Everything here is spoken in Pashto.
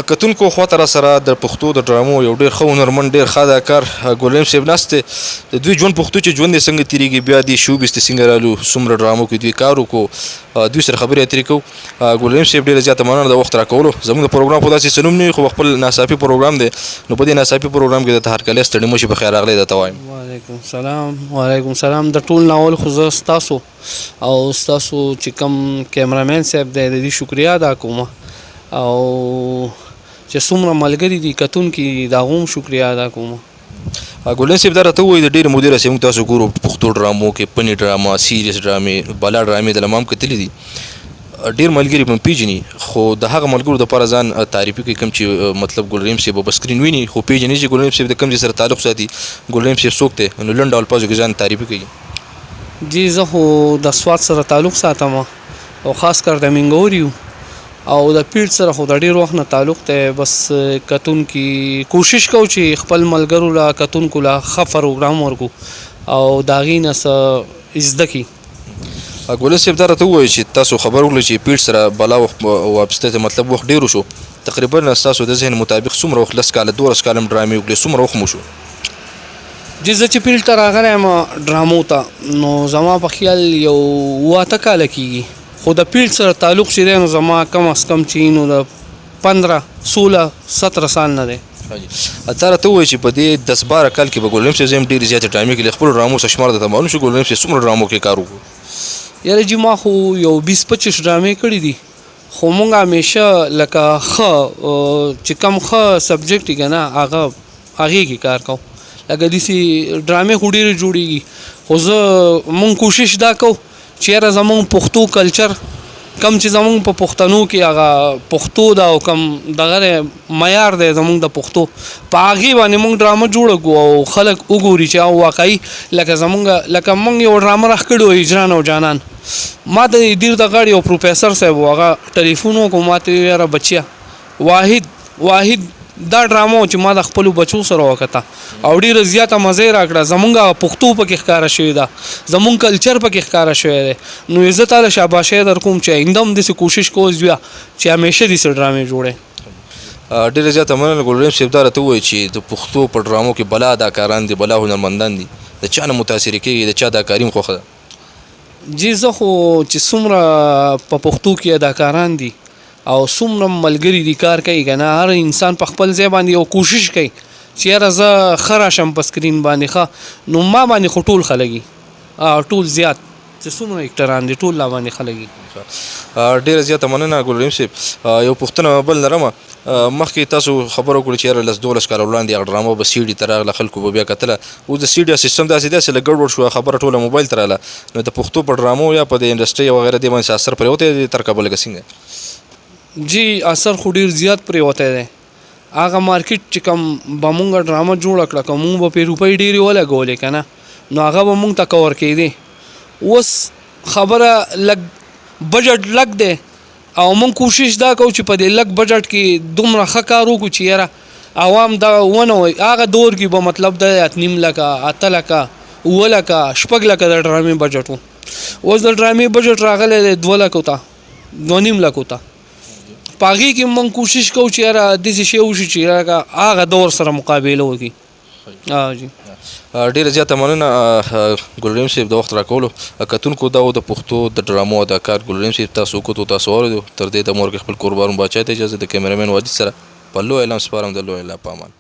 کتونکو خواته را سره د پښتو د ډرامو یو ډېر ښه هنرمند ډېر ښه اداکار ګلرحیم صاحب ناست دی. د دوی ژوند پښتو چې ژوند یې څنګه تېرېږي بیا دې شوبز ته څنګه رالو څومره ډرامو کې دوی کار وکړو دوی سره خبرې اترې کوو. ګلرحیم صاحب ډېره زیاته مننه د وخت راکولو. زموږ د پروګرام خو داسې څه نوم نه وي خو خپل ناڅاپي پروګرام دی نو په دې ناڅاپي پروګرام کې درته هرکلی ستړي مه شي په خیر راغلی درته وایم. وعلیکم السلام. د ټول ناول خو زه ستاسو او ستاسو چې کوم کیمرامین صاحب دی د دې شکریا ادا کوم او چې څومره ملګري دي کتونکي د هغو هم شکریا ادا کوم. ګلرحیم صاحب دا راته ووایي د ډېرې مودې راځي موږ تاسو ګورو پښتو ډرامو کې فني ډراما سیریس ډرامې بلا ډرامې د لمام کتلي دي ډېر ملګري به پیژني خو د هغه ملګرو دپاره ځان تعریفي کوي کوم چې مطلب ګلرحیم صاحب په سکرین ویني خو پیژني چې ګلرحیم صاحب د کوم ځای سره تعلق ساتي ګلرحیم صاحب څوک دی نو لنډ الفاظو کې ځان تعریفي کوي. جی زه خو د سوات سره تعلق ساتم او خاص کر د منګوري او د پیړ سره خو د ډېر وخت نه تعلق دی. بس کتونکي کوشش کوو چې خپل ملګرو له کتونکو له ښه پروګرام ورکړو او د هغې نه څه زده کړي. ګلرحیم صاحب دا راته ووایي چې تاسو خبر وکړو چې پیړ سره بلا وخت واپسته ته مطلب وخت ډېر وشو تقریبا ستاسو د ذهن مطابق څومره وخت 10 کاله 12 کاله هم ډرامې وکړې څومره وخت مو شو؟ جی زه چې پیړ ته راغلی یم ډرامو ته نو زما په خیال یو 8 کاله کېږي خو د پیړ سره تعلق چې دی نو زما کم از کم چې نو د 15 16 17 سال نه دی. تا راته ووایي چې په دې 10-12 کال کې به ګلرحیم صاحب هم ډېرې زیاتې ډرامې کړي خپلو ډرامو څخه شمار درته معلوم شو ګلرحیم صاحب څومره ډرامو کې کار وکړو؟ یاره جی ما خو یو 20-25 ډرامې کړي دي خو مونږ همیشه لکه ښه چې کم ښه سبجیکټ یې که نه هغې کې کار کوو لکه داسې ډرامې خو ډېرې جوړېږي خو زه مونږ کوشش دا کوو چې یاره زمونږ پښتو کلچر کم چې زمونږ په پښتنو کې هغه پښتو ده او کم دغه دی معیار دی زمونږ د پښتو په هغې باندې مونږ ډرامه جوړه کړو او خلک وګوري چې واقعي لکه مونږ یو ډرامه راښکړې وه هجران او جانان ما ته د دیر د غاړې یو پروفیسر صاحب و هغه ټلیفون وکړو ما ته یاره بچیه واحد دا ډرامه چې ما د خپلو بچو سره وکته او ډېره زیاته مزه یې راکړه زمونږ پښتو پکې ښکاره شوې ده زمونږ کلچر پکې ښکاره شوی دی نو زه تاله شاباشی در کوم چې آینده هم داسې کوشش کوو بیا چې همیشه داسې ډرامې جوړې. ډېره زیاته مننه ګلرحیم صاحب دا راته ووایي چې د پښتو په ډرامو کې بلا اداکاران دي بلا هنرمندان دي د چا نه متاثرې کېږي د چا اداکاري هم خوښه ده؟ جی زه خو چې څومره په پښتو کې اداکاران دي او څومره ملګري دي کار کوي که نه هر انسان په خپل ځای باندې یو کوشش کوي چې یاره زه ښه راشم په سکرین باندې ښه نو ما باندې خو ټول ښه لګي ټول زیات چې څومره اکټران دي ټول لا باندې ښه لګي. ډېره زیاته مننه ګلرحیم صاحب. یو پوښتنه بل لرمه مخکې تاسو خبره وکړه چې یاره 10-12 کاله وړاندې هغه ډرامه به سیډي ته راغله خلکو به بیا کتله اوس د سیډي سیسټم داسې دی چې لږ ګډوډ شو خبره ټوله موبایل ته راغله نو د پښتو په ډرامو یا په د انډسټرۍ وغیره دې باندې اثر پرېوتی دی تر کابله که څنګه؟ جی اثر خو ډېر زیات پرېوتی دی هغه مارکیټ چې کوم به مونږ ډرامه جوړه کړه که مونږ به پرې روپۍ ډېرې ولګولې که نه نو هغه به مونږ ته کور کېدی اوس خبره لږ بجټ لږ دی او مونږ کوشش دا کوو چې په دې لږ بجټ کې دومره ښه کار وکړو چې یاره عوام دا ونه وایي هغه دور کې به مطلب د 9 لکه 8 لکه 7 لکه 6 لکه د ډرامې بجټ و اوس د ډرامې بجټ راغلی دی 2 لکو ته 2.5 لکو ته په هغې کې مونږ کوشش کوو چې یاره داسې شی وشي چې یاره هغه دور سره مقابله وکړي. جی ډېره زیاته مننه ګلرحیم صاحب د وخت راکولو. کتونکو دا و د پښتو د ډرامو اداکار ګلرحیم صاحب تاسو وکتو تاسو واورېدو تر دې د مور کې خپل کوربارون باچا ته اجازه د کیمرامین واجد سره په لوی اعلان سپارم د لوی الله په امان.